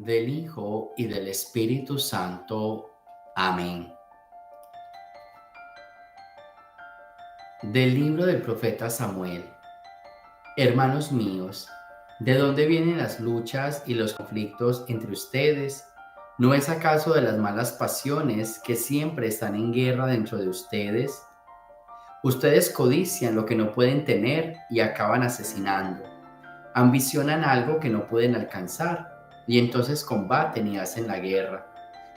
del Hijo y del Espíritu Santo. Amén. Del libro del profeta Samuel. Hermanos míos, ¿de dónde vienen las luchas y los conflictos entre ustedes? ¿No es acaso de las malas pasiones que siempre están en guerra dentro de ustedes? Ustedes codician lo que no pueden tener y acaban asesinando. Ambicionan algo que no pueden alcanzar y entonces combaten y hacen la guerra.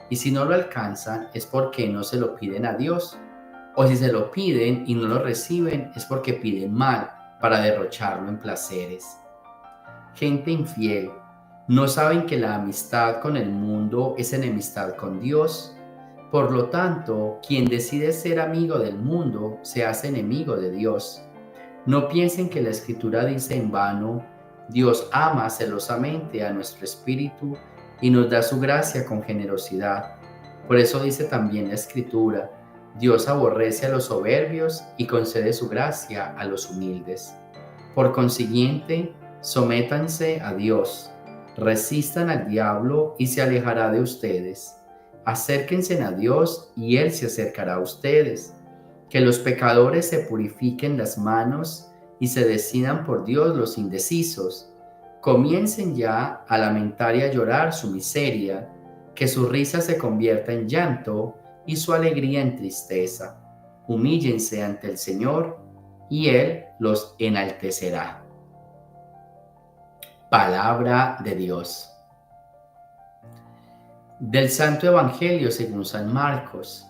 Y si no lo alcanzan es porque no se lo piden a Dios. O si se lo piden y no lo reciben es porque piden mal para derrocharlo en placeres. Gente infiel, ¿no saben que la amistad con el mundo es enemistad con Dios? Por lo tanto, quien decide ser amigo del mundo se hace enemigo de Dios. No piensen que la Escritura dice en vano: Dios ama celosamente a nuestro espíritu y nos da su gracia con generosidad. Por eso dice también la Escritura: Dios aborrece a los soberbios y concede su gracia a los humildes. Por consiguiente, sométanse a Dios, resistan al diablo y se alejará de ustedes. Acérquense a Dios y Él se acercará a ustedes. Que los pecadores se purifiquen las manos y se decidan por Dios los indecisos. Comiencen ya a lamentar y a llorar su miseria, que su risa se convierta en llanto y su alegría en tristeza. Humíllense ante el Señor y Él los enaltecerá. Palabra de Dios. Del Santo Evangelio según San Marcos.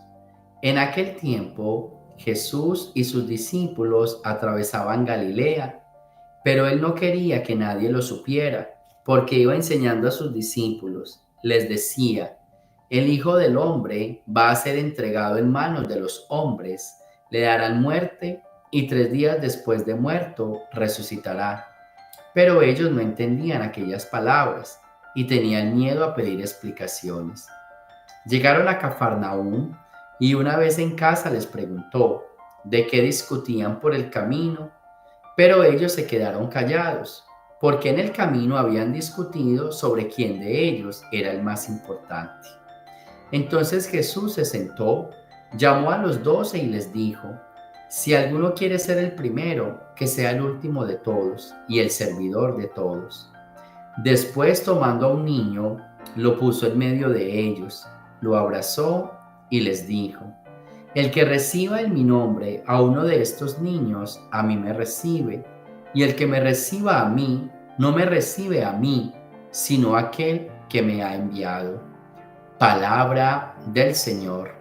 En aquel tiempo, Jesús y sus discípulos atravesaban Galilea, pero él no quería que nadie lo supiera, porque iba enseñando a sus discípulos. Les decía: el Hijo del Hombre va a ser entregado en manos de los hombres, le darán muerte y 3 días después de muerto resucitará. Pero ellos no entendían aquellas palabras y tenían miedo a pedir explicaciones. Llegaron a Cafarnaúm y una vez en casa les preguntó de qué discutían por el camino, pero ellos se quedaron callados, porque en el camino habían discutido sobre quién de ellos era el más importante. Entonces Jesús se sentó, llamó a los 12 y les dijo: si alguno quiere ser el primero, que sea el último de todos y el servidor de todos. Después, tomando a un niño, lo puso en medio de ellos, lo abrazó y les dijo: el que reciba en mi nombre a uno de estos niños, a mí me recibe, y el que me reciba a mí, no me recibe a mí, sino a aquel que me ha enviado. Palabra del Señor.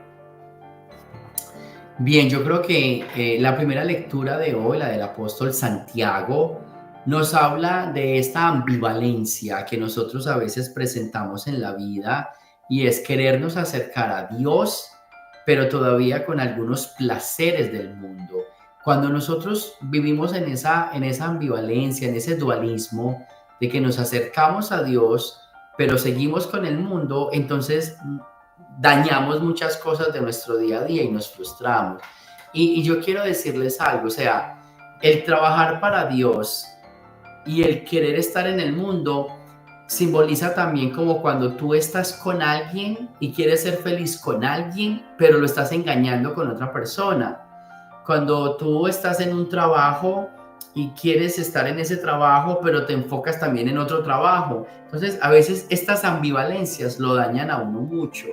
Bien, yo creo que la primera lectura de hoy, la del apóstol Santiago, nos habla de esta ambivalencia que nosotros a veces presentamos en la vida, y es querernos acercar a Dios, pero todavía con algunos placeres del mundo. Cuando nosotros vivimos en esa ambivalencia, en ese dualismo de que nos acercamos a Dios, pero seguimos con el mundo, entonces dañamos muchas cosas de nuestro día a día y nos frustramos. Y yo quiero decirles algo, o sea, el trabajar para Dios y el querer estar en el mundo simboliza también como cuando tú estás con alguien y quieres ser feliz con alguien, pero lo estás engañando con otra persona. Cuando tú estás en un trabajo y quieres estar en ese trabajo, pero te enfocas también en otro trabajo. Entonces, a veces estas ambivalencias lo dañan a uno mucho,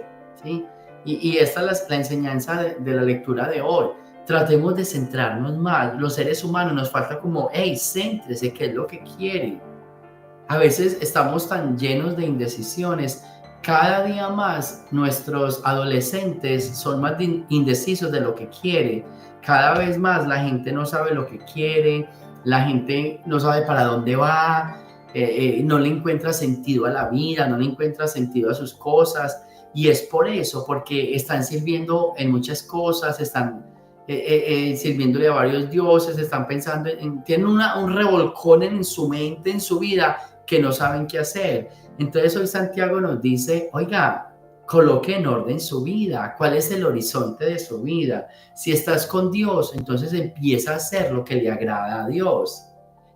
¿sí? Y esta es la enseñanza de la lectura de hoy. Tratemos de centrarnos más. Los seres humanos nos falta como: hey, céntrese, ¿qué es lo que quiere? A veces estamos tan llenos de indecisiones. Cada día más nuestros adolescentes son más indecisos de lo que quiere. Cada vez más la gente no sabe lo que quiere, la gente no sabe para dónde va, no le encuentra sentido a la vida, no le encuentra sentido a sus cosas. Y es por eso, porque están sirviendo en muchas cosas, están sirviéndole a varios dioses, están pensando tienen un revolcón en su mente, en su vida, que no saben qué hacer. Entonces hoy Santiago nos dice: oiga, coloque en orden su vida. ¿Cuál es el horizonte de su vida? Si estás con Dios, entonces empieza a hacer lo que le agrada a Dios.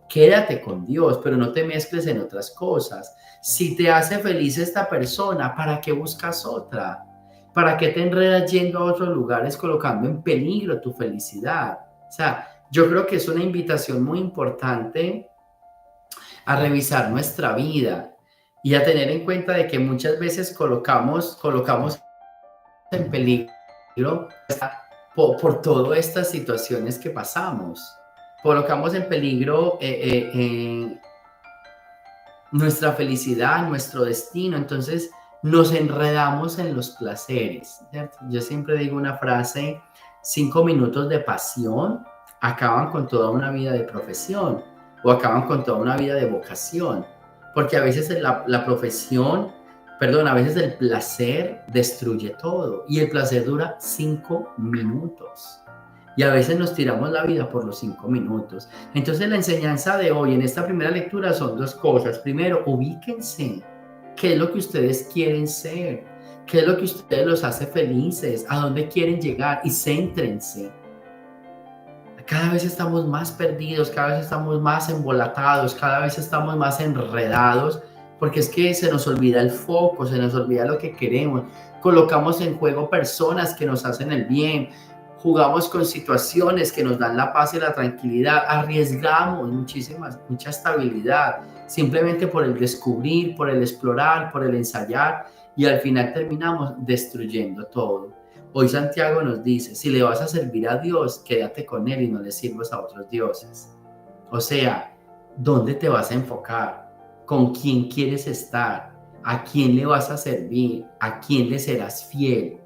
quédate con Dios, pero no te mezcles en otras cosas. Si te hace feliz esta persona, ¿para qué buscas otra? ¿Para qué te enredas yendo a otros lugares colocando en peligro tu felicidad? O sea, yo creo que es una invitación muy importante a revisar nuestra vida y a tener en cuenta de que muchas veces colocamos en peligro por todas estas situaciones que pasamos. Colocamos en peligro nuestra felicidad, nuestro destino. Entonces nos enredamos en los placeres, ¿cierto? Yo siempre digo una frase: 5 minutos de pasión acaban con toda una vida de profesión o acaban con toda una vida de vocación, porque a veces la profesión, perdón, a veces el placer destruye todo y el placer dura 5 minutos. Y a veces nos tiramos la vida por los 5 minutos. Entonces la enseñanza de hoy en esta primera lectura son dos cosas. Primero, ubíquense. ¿Qué es lo que ustedes quieren ser? ¿Qué es lo que ustedes los hace felices? ¿A dónde quieren llegar? Y céntrense. Cada vez estamos más perdidos, cada vez estamos más embolatados, cada vez estamos más enredados, porque es que se nos olvida el foco, se nos olvida lo que queremos. Colocamos en juego personas que nos hacen el bien, jugamos con situaciones que nos dan la paz y la tranquilidad, arriesgamos mucha estabilidad, simplemente por el descubrir, por el explorar, por el ensayar, y al final terminamos destruyendo todo. Hoy Santiago nos dice: si le vas a servir a Dios, quédate con Él y no le sirvas a otros dioses. O sea, ¿dónde te vas a enfocar? ¿Con quién quieres estar? ¿A quién le vas a servir? ¿A quién le serás fiel?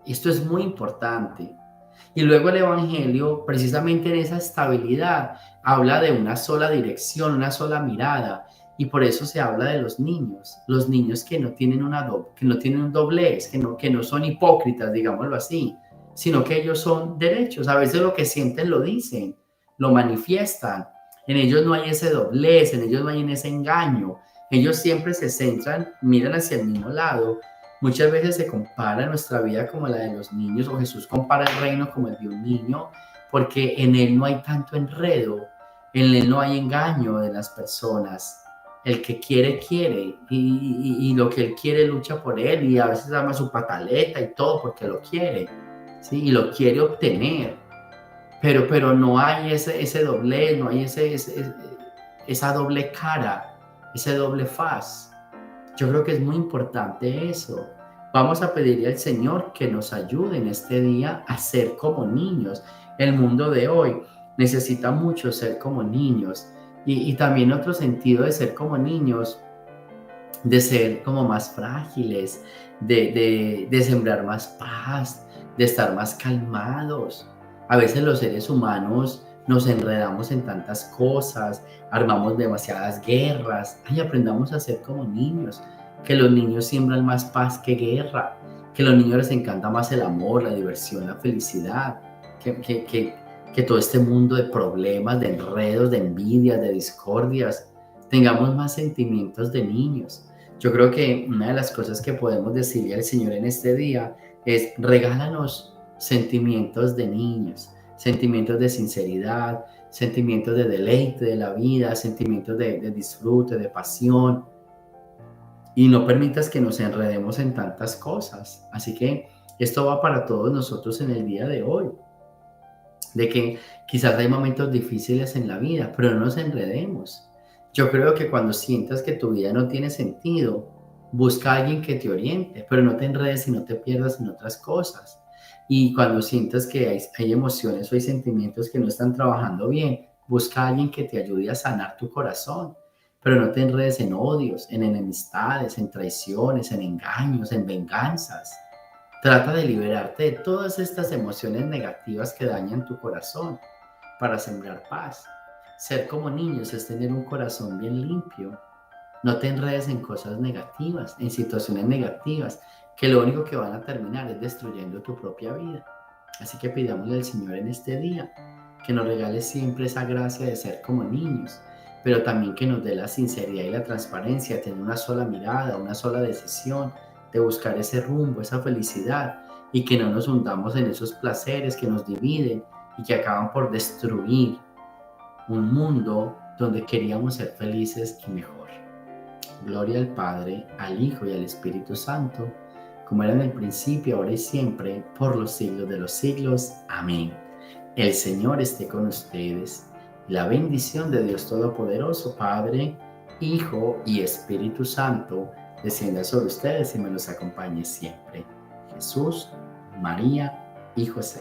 Esto es muy importante. Y luego el Evangelio, precisamente en esa estabilidad, habla de una sola dirección, una sola mirada. Y por eso se habla de los niños que no tienen que no tienen un doblez, que no son hipócritas, digámoslo así, sino que ellos son derechos. A veces lo que sienten lo dicen, lo manifiestan. En ellos no hay ese doblez, en ellos no hay ese engaño. Ellos siempre se centran, miran hacia el mismo lado. Muchas veces se compara nuestra vida como la de los niños, o Jesús compara el reino como el de un niño, porque en él no hay tanto enredo, en él no hay engaño de las personas. El que quiere, quiere, y lo que él quiere lucha por él, y a veces ama su pataleta y todo porque lo quiere, ¿sí? Y lo quiere obtener, pero no hay ese doblez, no hay esa doble cara, ese doble faz. Yo creo que es muy importante eso. Vamos a pedirle al Señor que nos ayude en este día a ser como niños. El mundo de hoy necesita mucho ser como niños. Y también otro sentido de ser como niños, de ser como más frágiles, de sembrar más paz, de estar más calmados. A veces los seres humanos nos enredamos en tantas cosas, armamos demasiadas guerras. Ay, aprendamos a ser como niños, que los niños siembran más paz que guerra, que a los niños les encanta más el amor, la diversión, la felicidad, que todo este mundo de problemas, de enredos, de envidias, de discordias, tengamos más sentimientos de niños. Yo creo que una de las cosas que podemos decirle al Señor en este día es: regálanos sentimientos de niños, sentimientos de sinceridad, sentimientos de deleite de la vida, sentimientos de disfrute, de pasión, y no permitas que nos enredemos en tantas cosas. Así que esto va para todos nosotros en el día de hoy, de que quizás hay momentos difíciles en la vida, pero no nos enredemos. Yo creo que cuando sientas que tu vida no tiene sentido, busca a alguien que te oriente, pero no te enredes y no te pierdas en otras cosas. Y cuando sientas que hay emociones o hay sentimientos que no están trabajando bien, busca a alguien que te ayude a sanar tu corazón, pero no te enredes en odios, en enemistades, en traiciones, en engaños, en venganzas. Trata de liberarte de todas estas emociones negativas que dañan tu corazón para sembrar paz. Ser como niños es tener un corazón bien limpio. No te enredes en cosas negativas, en situaciones negativas, que lo único que van a terminar es destruyendo tu propia vida. Así que pidámosle al Señor en este día que nos regale siempre esa gracia de ser como niños, pero también que nos dé la sinceridad y la transparencia, de tener una sola mirada, una sola decisión, de buscar ese rumbo, esa felicidad, y que no nos hundamos en esos placeres que nos dividen y que acaban por destruir un mundo donde queríamos ser felices y mejor. Gloria al Padre, al Hijo y al Espíritu Santo, como era en el principio, ahora y siempre, por los siglos de los siglos. Amén. El Señor esté con ustedes. La bendición de Dios Todopoderoso, Padre, Hijo y Espíritu Santo, descienda sobre ustedes y me los acompañe siempre. Jesús, María y José.